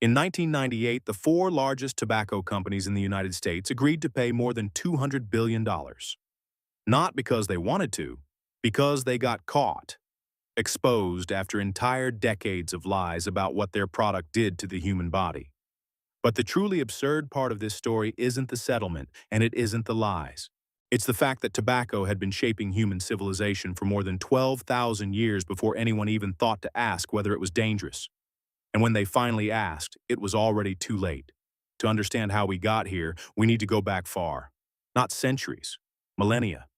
In 1998, the four largest tobacco companies in the United States agreed to pay more than $200 billion. Not because they wanted to, because they got caught, exposed after entire decades of lies about what their product did to the human body. But the truly absurd part of this story isn't the settlement, and it isn't the lies. It's the fact that tobacco had been shaping human civilization for more than 12,000 years before anyone even thought to ask whether it was dangerous. And when they finally asked, it was already too late. To understand how we got here, we need to go back far. Not centuries, millennia.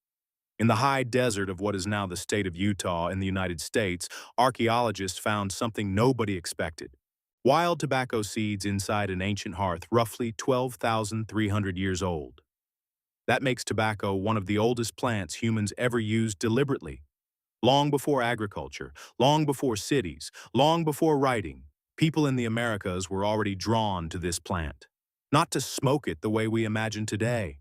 In the high desert of what is now the state of Utah in the United States, archaeologists found something nobody expected. Wild tobacco seeds inside an ancient hearth roughly 12,300 years old. That makes tobacco one of the oldest plants humans ever used deliberately. Long before agriculture, long before cities, long before writing, people in the Americas were already drawn to this plant. Not to smoke it the way we imagine today.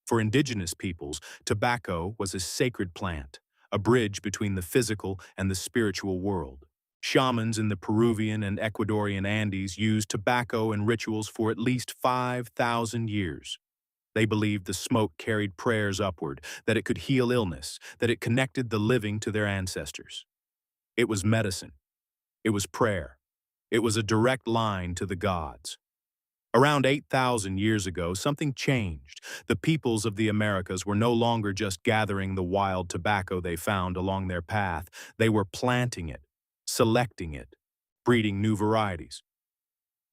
For indigenous peoples, tobacco was a sacred plant, a bridge between the physical and the spiritual world. Shamans in the Peruvian and Ecuadorian Andes used tobacco in rituals for at least 5,000 years. They believed the smoke carried prayers upward, that it could heal illness, that it connected the living to their ancestors. It was medicine. It was prayer. It was a direct line to the gods. Around 8,000 years ago, something changed. The peoples of the Americas were no longer just gathering the wild tobacco they found along their path. They were planting it, selecting it, breeding new varieties.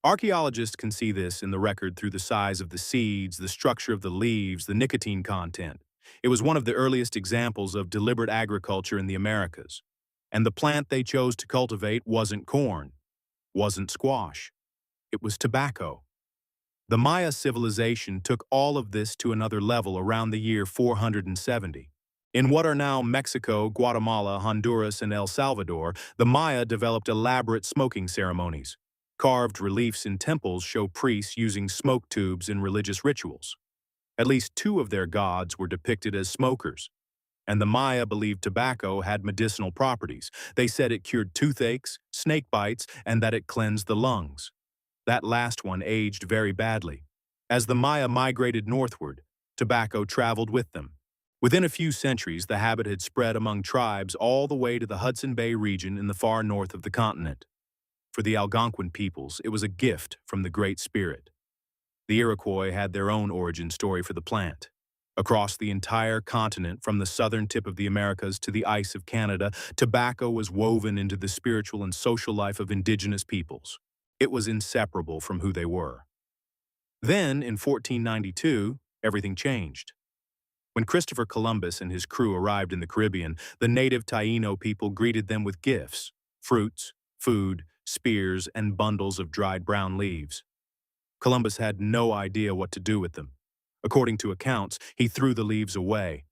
Archaeologists can see this in the record through the size of the seeds, the structure of the leaves, the nicotine content. It was one of the earliest examples of deliberate agriculture in the Americas. And the plant they chose to cultivate wasn't corn, wasn't squash. It was tobacco. The Maya civilization took all of this to another level around the year 470. In what are now Mexico, Guatemala, Honduras, and El Salvador, the Maya developed elaborate smoking ceremonies. Carved reliefs in temples show priests using smoke tubes in religious rituals. At least two of their gods were depicted as smokers. And the Maya believed tobacco had medicinal properties. They said it cured toothaches, snake bites, and that it cleansed the lungs. That last one aged very badly. As the Maya migrated northward, tobacco traveled with them. Within a few centuries, the habit had spread among tribes all the way to the Hudson Bay region in the far north of the continent. For the Algonquin peoples, it was a gift from the Great Spirit. The Iroquois had their own origin story for the plant. Across the entire continent, from the southern tip of the Americas to the ice of Canada, tobacco was woven into the spiritual and social life of indigenous peoples. It was inseparable from who they were. Then, in 1492, everything changed. When Christopher Columbus and his crew arrived in the Caribbean, the native Taino people greeted them with gifts, fruits, food, spears, and bundles of dried brown leaves. Columbus had no idea what to do with them. According to accounts, he threw the leaves away.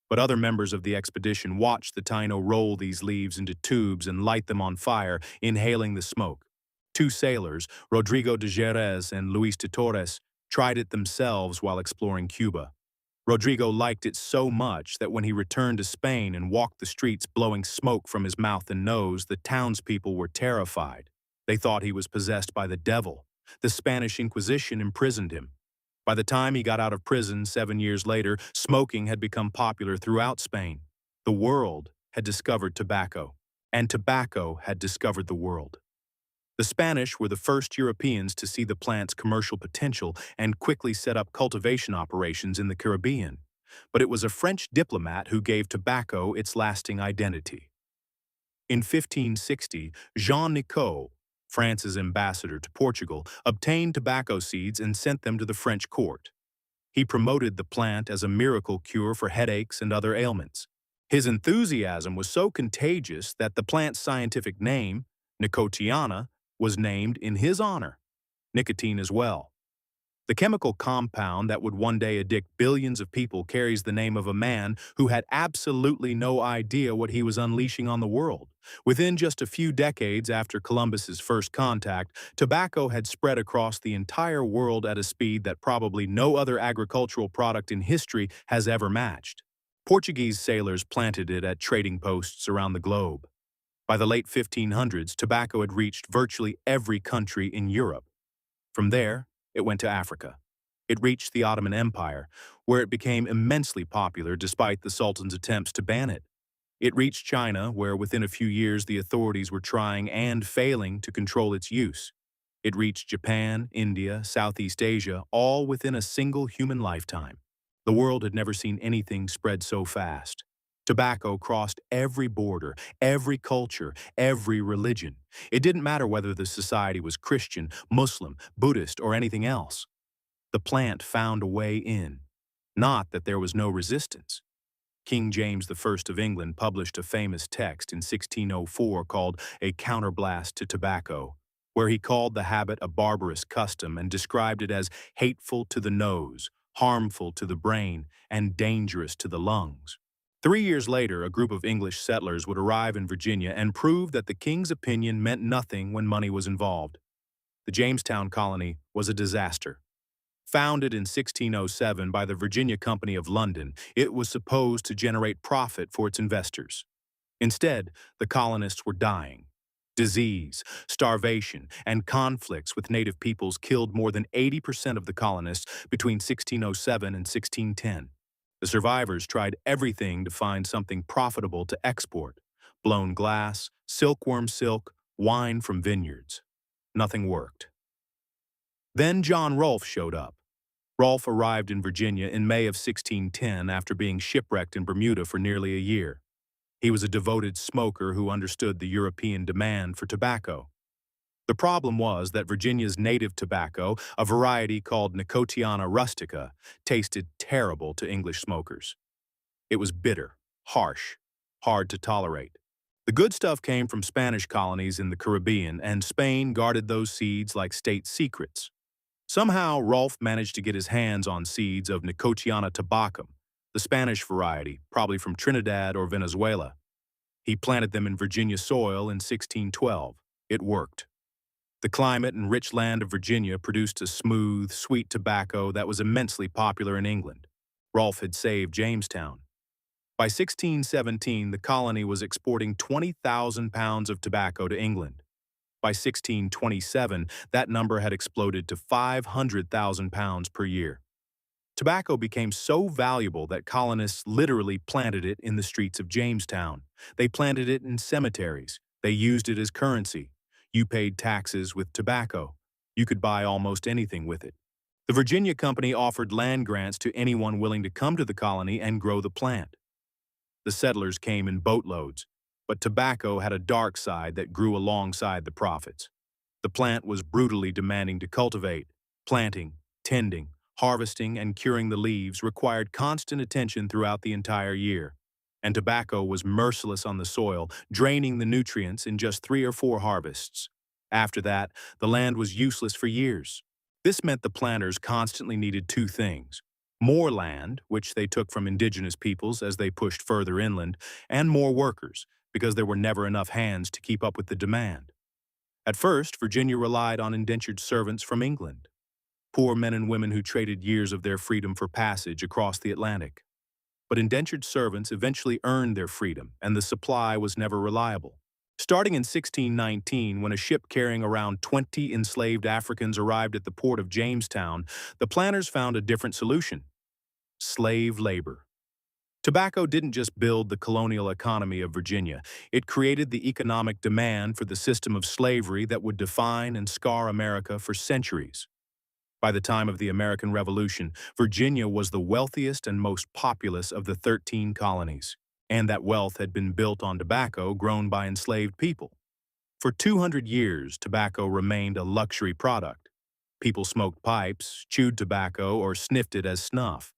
But other members of the expedition watched the Taino roll these leaves into tubes and light them on fire, inhaling the smoke. Two sailors, Rodrigo de Jerez and Luis de Torres, tried it themselves while exploring Cuba. Rodrigo liked it so much that when he returned to Spain and walked the streets blowing smoke from his mouth and nose, the townspeople were terrified. They thought he was possessed by the devil. The Spanish Inquisition imprisoned him. By the time he got out of prison 7 years later, smoking had become popular throughout Spain. The world had discovered tobacco, and tobacco had discovered the world. The Spanish were the first Europeans to see the plant's commercial potential and quickly set up cultivation operations in the Caribbean. But it was a French diplomat who gave tobacco its lasting identity. In 1560, Jean Nicot, France's ambassador to Portugal, obtained tobacco seeds and sent them to the French court. He promoted the plant as a miracle cure for headaches and other ailments. His enthusiasm was so contagious that the plant's scientific name, Nicotiana, was named in his honor. Nicotine as well. The chemical compound that would one day addict billions of people carries the name of a man who had absolutely no idea what he was unleashing on the world. Within just a few decades after Columbus's first contact, tobacco had spread across the entire world at a speed that probably no other agricultural product in history has ever matched. Portuguese sailors planted it at trading posts around the globe. By the late 1500s, tobacco had reached virtually every country in Europe. From there, it went to Africa. It reached the Ottoman Empire, where it became immensely popular despite the Sultan's attempts to ban it. It reached China, where within a few years the authorities were trying and failing to control its use. It reached Japan, India, Southeast Asia, all within a single human lifetime. The world had never seen anything spread so fast. Tobacco crossed every border, every culture, every religion. It didn't matter whether the society was Christian, Muslim, Buddhist, or anything else. The plant found a way in. Not that there was no resistance. King James I of England published a famous text in 1604 called A Counterblast to Tobacco, where he called the habit a barbarous custom and described it as hateful to the nose, harmful to the brain, and dangerous to the lungs. 3 years later, a group of English settlers would arrive in Virginia and prove that the king's opinion meant nothing when money was involved. The Jamestown colony was a disaster. Founded in 1607 by the Virginia Company of London, it was supposed to generate profit for its investors. Instead, the colonists were dying. Disease, starvation, and conflicts with native peoples killed more than 80% of the colonists between 1607 and 1610. The survivors tried everything to find something profitable to export: blown glass, silkworm silk, wine from vineyards. Nothing worked. Then John Rolfe showed up. Rolfe arrived in Virginia in May of 1610 after being shipwrecked in Bermuda for nearly a year. He was a devoted smoker who understood the European demand for tobacco. The problem was that Virginia's native tobacco, a variety called Nicotiana rustica, tasted terrible to English smokers. It was bitter, harsh, hard to tolerate. The good stuff came from Spanish colonies in the Caribbean, and Spain guarded those seeds like state secrets. Somehow, Rolfe managed to get his hands on seeds of Nicotiana tabacum, the Spanish variety, probably from Trinidad or Venezuela. He planted them in Virginia soil in 1612. It worked. The climate and rich land of Virginia produced a smooth, sweet tobacco that was immensely popular in England. Rolfe had saved Jamestown. By 1617, the colony was exporting 20,000 pounds of tobacco to England. By 1627, that number had exploded to 500,000 pounds per year. Tobacco became so valuable that colonists literally planted it in the streets of Jamestown. They planted it in cemeteries. They used it as currency. You paid taxes with tobacco. You could buy almost anything with it. The Virginia Company offered land grants to anyone willing to come to the colony and grow the plant. The settlers came in boatloads, but tobacco had a dark side that grew alongside the profits. The plant was brutally demanding to cultivate. Planting, tending, harvesting, and curing the leaves required constant attention throughout the entire year. And tobacco was merciless on the soil, draining the nutrients in just 3 or 4 harvests. After that, the land was useless for years. This meant the planters constantly needed 2 things: more land, which they took from indigenous peoples as they pushed further inland, and more workers, because there were never enough hands to keep up with the demand. At first, Virginia relied on indentured servants from England, poor men and women who traded years of their freedom for passage across the Atlantic. But indentured servants eventually earned their freedom, and the supply was never reliable. Starting in 1619, when a ship carrying around 20 enslaved Africans arrived at the port of Jamestown, the planters found a different solution: slave labor. Tobacco didn't just build the colonial economy of Virginia, it created the economic demand for the system of slavery that would define and scar America for centuries. By the time of the American Revolution, Virginia was the wealthiest and most populous of the 13 colonies, and that wealth had been built on tobacco grown by enslaved people. For 200 years, tobacco remained a luxury product. People smoked pipes, chewed tobacco, or sniffed it as snuff.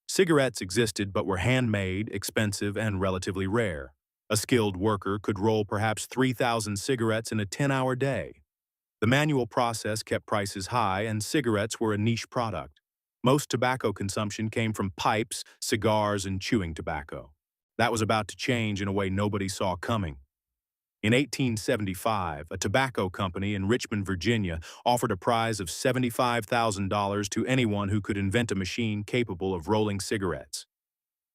Cigarettes existed but were handmade, expensive, and relatively rare. A skilled worker could roll perhaps 3,000 cigarettes in a 10-hour day. The manual process kept prices high, and cigarettes were a niche product. Most tobacco consumption came from pipes, cigars, and chewing tobacco. That was about to change in a way nobody saw coming. In 1875, a tobacco company in Richmond, Virginia, offered a prize of $75,000 to anyone who could invent a machine capable of rolling cigarettes.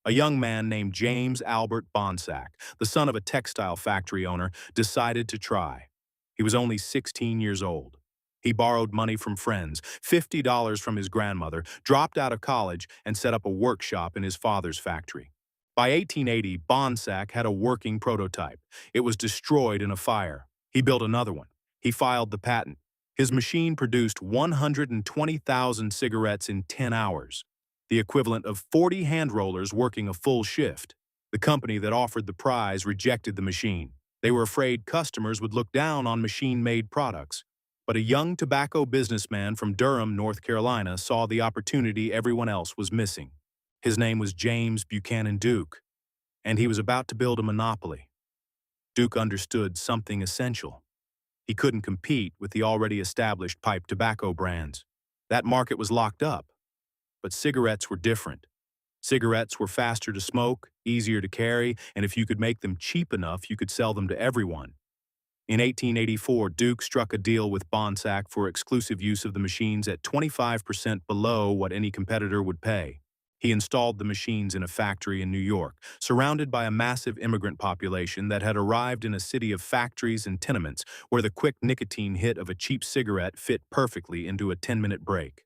A young man named James Albert Bonsack, the son of a textile factory owner, decided to try. He was only 16 years old. He borrowed money from friends, $50 from his grandmother, dropped out of college, and set up a workshop in his father's factory. By 1880, Bonsack had a working prototype. It was destroyed in a fire. He built another one. He filed the patent. His machine produced 120,000 cigarettes in 10 hours, the equivalent of 40 hand rollers working a full shift. The company that offered the prize rejected the machine. They were afraid customers would look down on machine-made products. But a young tobacco businessman from Durham, North Carolina, saw the opportunity everyone else was missing. His name was James Buchanan Duke, and he was about to build a monopoly. Duke understood something essential. He couldn't compete with the already established pipe tobacco brands. That market was locked up. But cigarettes were different. Cigarettes were faster to smoke, easier to carry, and if you could make them cheap enough, you could sell them to everyone. In 1884, Duke struck a deal with Bonsack for exclusive use of the machines at 25% below what any competitor would pay. He installed the machines in a factory in New York, surrounded by a massive immigrant population that had arrived in a city of factories and tenements where the quick nicotine hit of a cheap cigarette fit perfectly into a 10-minute break.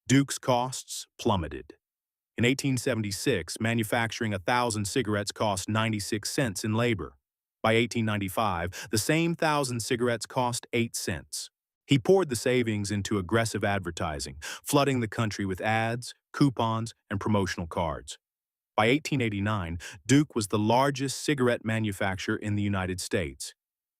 Duke's costs plummeted. In 1876, manufacturing 1,000 cigarettes cost 96 cents in labor. By 1895, the same 1,000 cigarettes cost 8 cents. He poured the savings into aggressive advertising, flooding the country with ads, coupons, and promotional cards. By 1889, Duke was the largest cigarette manufacturer in the United States.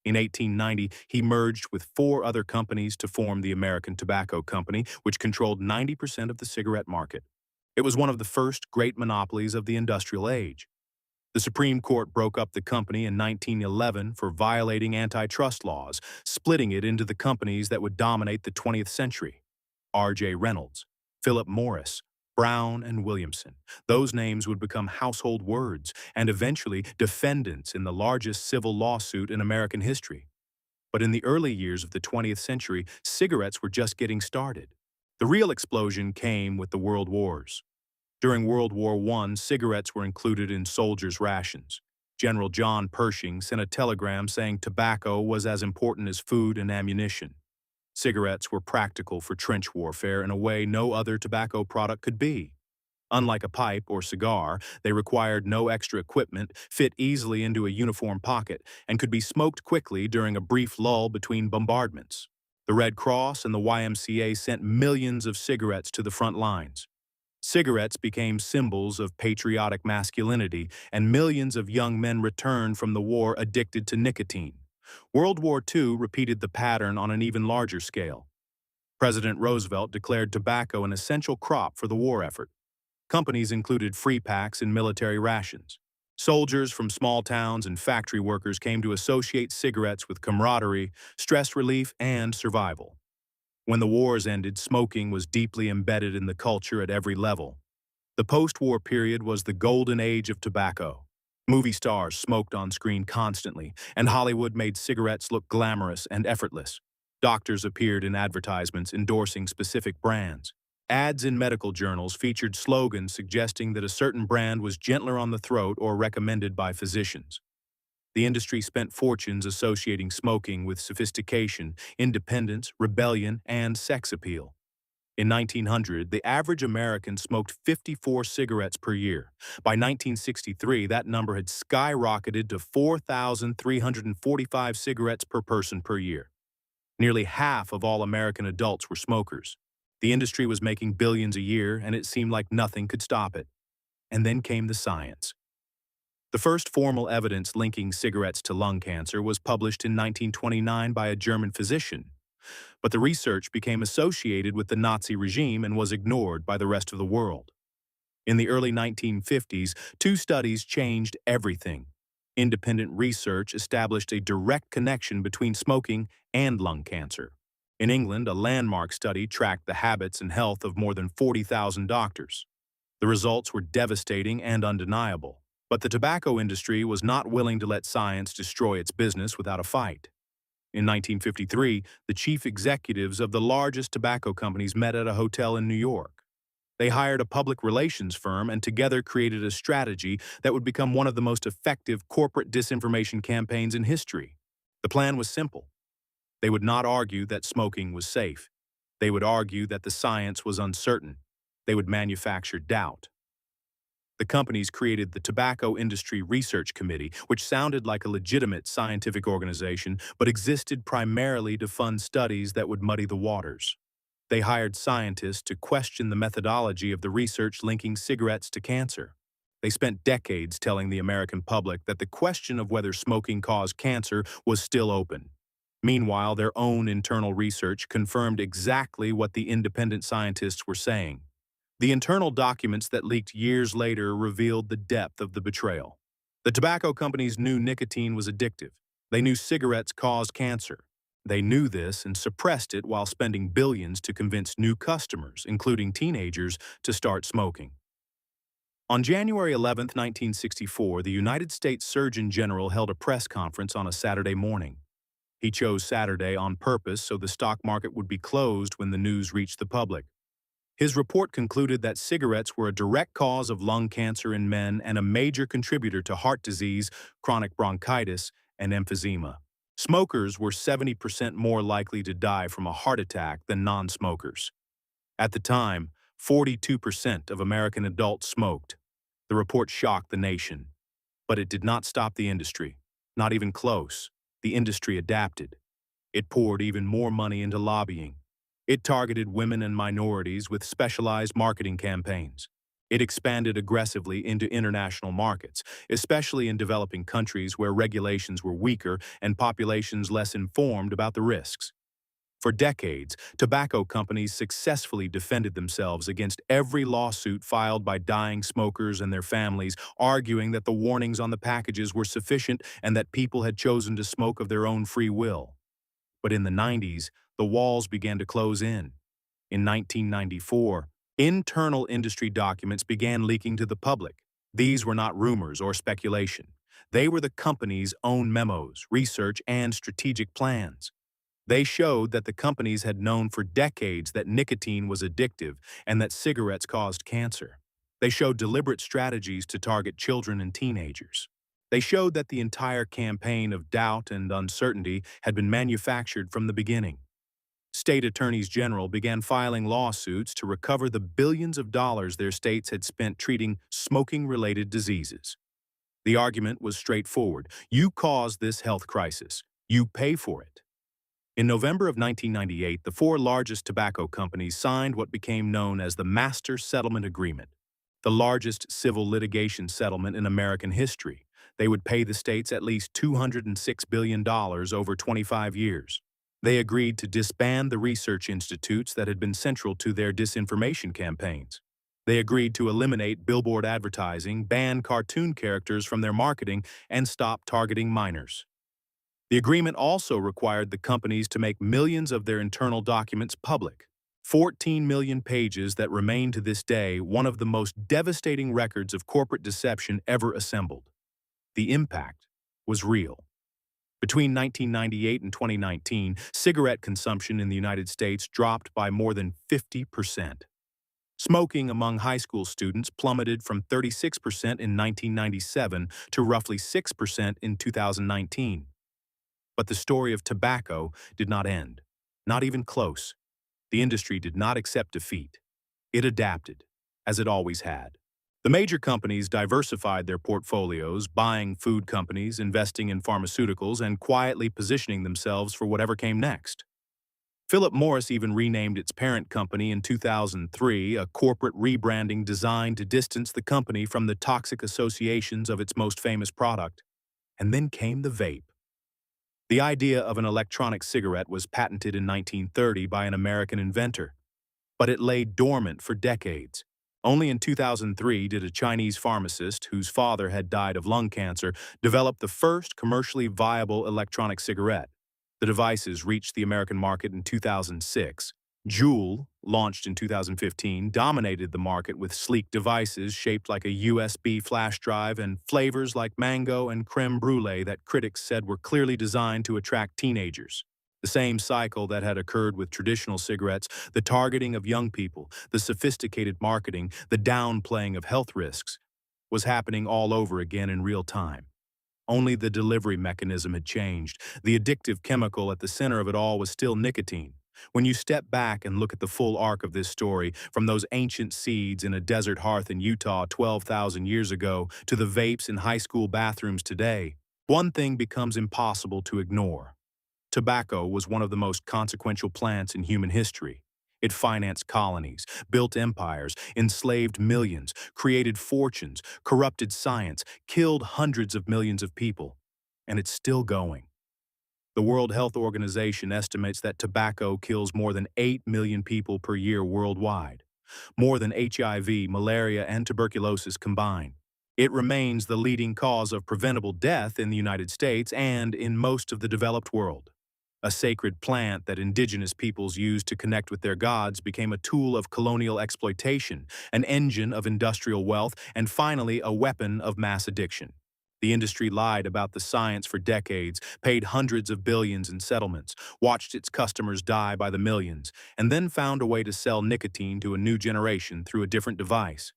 In 1890, he merged with 4 other companies to form the American Tobacco Company, which controlled 90% of the cigarette market. It was one of the first great monopolies of the industrial age. The Supreme Court broke up the company in 1911 for violating antitrust laws, splitting it into the companies that would dominate the 20th century. R.J. Reynolds, Philip Morris, Brown, and Williamson. Those names would become household words and eventually defendants in the largest civil lawsuit in American history. But in the early years of the 20th century, cigarettes were just getting started. The real explosion came with the World Wars. During World War I, cigarettes were included in soldiers' rations. General John Pershing sent a telegram saying tobacco was as important as food and ammunition. Cigarettes were practical for trench warfare in a way no other tobacco product could be. Unlike a pipe or cigar, they required no extra equipment, fit easily into a uniform pocket, and could be smoked quickly during a brief lull between bombardments. The Red Cross and the YMCA sent millions of cigarettes to the front lines. Cigarettes became symbols of patriotic masculinity, and millions of young men returned from the war addicted to nicotine. World War II repeated the pattern on an even larger scale. President Roosevelt declared tobacco an essential crop for the war effort. Companies included free packs in military rations. Soldiers from small towns and factory workers came to associate cigarettes with camaraderie, stress relief, and survival. When the wars ended, smoking was deeply embedded in the culture at every level. The post-war period was the golden age of tobacco. Movie stars smoked on screen constantly, and Hollywood made cigarettes look glamorous and effortless. Doctors appeared in advertisements endorsing specific brands. Ads in medical journals featured slogans suggesting that a certain brand was gentler on the throat or recommended by physicians. The industry spent fortunes associating smoking with sophistication, independence, rebellion, and sex appeal. In 1900, the average American smoked 54 cigarettes per year. By 1963, that number had skyrocketed to 4,345 cigarettes per person per year. Nearly half of all American adults were smokers. The industry was making billions a year, and it seemed like nothing could stop it. And then came the science. The first formal evidence linking cigarettes to lung cancer was published in 1929 by a German physician. But the research became associated with the Nazi regime and was ignored by the rest of the world. In the early 1950s, 2 studies changed everything. Independent research established a direct connection between smoking and lung cancer. In England, a landmark study tracked the habits and health of more than 40,000 doctors. The results were devastating and undeniable. But the tobacco industry was not willing to let science destroy its business without a fight. In 1953, the chief executives of the largest tobacco companies met at a hotel in New York. They hired a public relations firm and together created a strategy that would become one of the most effective corporate disinformation campaigns in history. The plan was simple. They would not argue that smoking was safe. They would argue that the science was uncertain. They would manufacture doubt. The companies created the Tobacco Industry Research Committee, which sounded like a legitimate scientific organization, but existed primarily to fund studies that would muddy the waters. They hired scientists to question the methodology of the research linking cigarettes to cancer. They spent decades telling the American public that the question of whether smoking caused cancer was still open. Meanwhile, their own internal research confirmed exactly what the independent scientists were saying. The internal documents that leaked years later revealed the depth of the betrayal. The tobacco companies knew nicotine was addictive. They knew cigarettes caused cancer. They knew this and suppressed it while spending billions to convince new customers, including teenagers, to start smoking. On January 11, 1964, the United States Surgeon General held a press conference on a Saturday morning. He chose Saturday on purpose so the stock market would be closed when the news reached the public. His report concluded that cigarettes were a direct cause of lung cancer in men and a major contributor to heart disease, chronic bronchitis, and emphysema. Smokers were 70% more likely to die from a heart attack than non-smokers. At the time, 42% of American adults smoked. The report shocked the nation. But it did not stop the industry. Not even close. The industry adapted. It poured even more money into lobbying. It targeted women and minorities with specialized marketing campaigns. It expanded aggressively into international markets, especially in developing countries where regulations were weaker and populations less informed about the risks. For decades, tobacco companies successfully defended themselves against every lawsuit filed by dying smokers and their families, arguing that the warnings on the packages were sufficient and that people had chosen to smoke of their own free will. But in the 90s, the walls began to close in. In 1994, internal industry documents began leaking to the public. These were not rumors or speculation. They were the company's own memos, research, and strategic plans. They showed that the companies had known for decades that nicotine was addictive and that cigarettes caused cancer. They showed deliberate strategies to target children and teenagers. They showed that the entire campaign of doubt and uncertainty had been manufactured from the beginning. State attorneys general began filing lawsuits to recover the billions of dollars their states had spent treating smoking-related diseases. The argument was straightforward. You caused this health crisis. You pay for it. In November of 1998, the four largest tobacco companies signed what became known as the Master Settlement Agreement, the largest civil litigation settlement in American history. They would pay the states at least $206 billion over 25 years. They agreed to disband the research institutes that had been central to their disinformation campaigns. They agreed to eliminate billboard advertising, ban cartoon characters from their marketing, and stop targeting minors. The agreement also required the companies to make millions of their internal documents public. 14 million pages that remain to this day one of the most devastating records of corporate deception ever assembled. The impact was real. Between 1998 and 2019, cigarette consumption in the United States dropped by more than 50%. Smoking among high school students plummeted from 36% in 1997 to roughly 6% in 2019. But the story of tobacco did not end. Not even close. The industry did not accept defeat. It adapted, as it always had. The major companies diversified their portfolios, buying food companies, investing in pharmaceuticals, and quietly positioning themselves for whatever came next. Philip Morris even renamed its parent company in 2003, a corporate rebranding designed to distance the company from the toxic associations of its most famous product. And then came the vape. The idea of an electronic cigarette was patented in 1930 by an American inventor, but it lay dormant for decades. Only in 2003 did a Chinese pharmacist, whose father had died of lung cancer, develop the first commercially viable electronic cigarette. The devices reached the American market in 2006. Juul, launched in 2015, dominated the market with sleek devices shaped like a USB flash drive and flavors like mango and creme brulee that critics said were clearly designed to attract teenagers. The same cycle that had occurred with traditional cigarettes, the targeting of young people, the sophisticated marketing, the downplaying of health risks, was happening all over again in real time. Only the delivery mechanism had changed. The addictive chemical at the center of it all was still nicotine. When you step back and look at the full arc of this story, from those ancient seeds in a desert hearth in Utah 12,000 years ago to the vapes in high school bathrooms today, one thing becomes impossible to ignore. Tobacco was one of the most consequential plants in human history. It financed colonies, built empires, enslaved millions, created fortunes, corrupted science, killed hundreds of millions of people. And it's still going. The World Health Organization estimates that tobacco kills more than 8 million people per year worldwide, more than HIV, malaria, and tuberculosis combined. It remains the leading cause of preventable death in the United States and in most of the developed world. A sacred plant that indigenous peoples used to connect with their gods became a tool of colonial exploitation, an engine of industrial wealth, and finally a weapon of mass addiction. The industry lied about the science for decades, paid hundreds of billions in settlements, watched its customers die by the millions, and then found a way to sell nicotine to a new generation through a different device.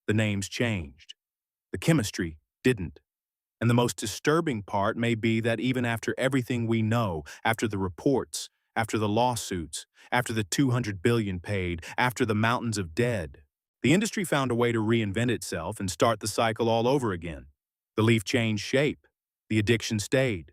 The names changed. The chemistry didn't. And the most disturbing part may be that even after everything we know, after the reports, after the lawsuits, after the 200 billion paid, after the mountains of dead, the industry found a way to reinvent itself and start the cycle all over again. The leaf changed shape. The addiction stayed.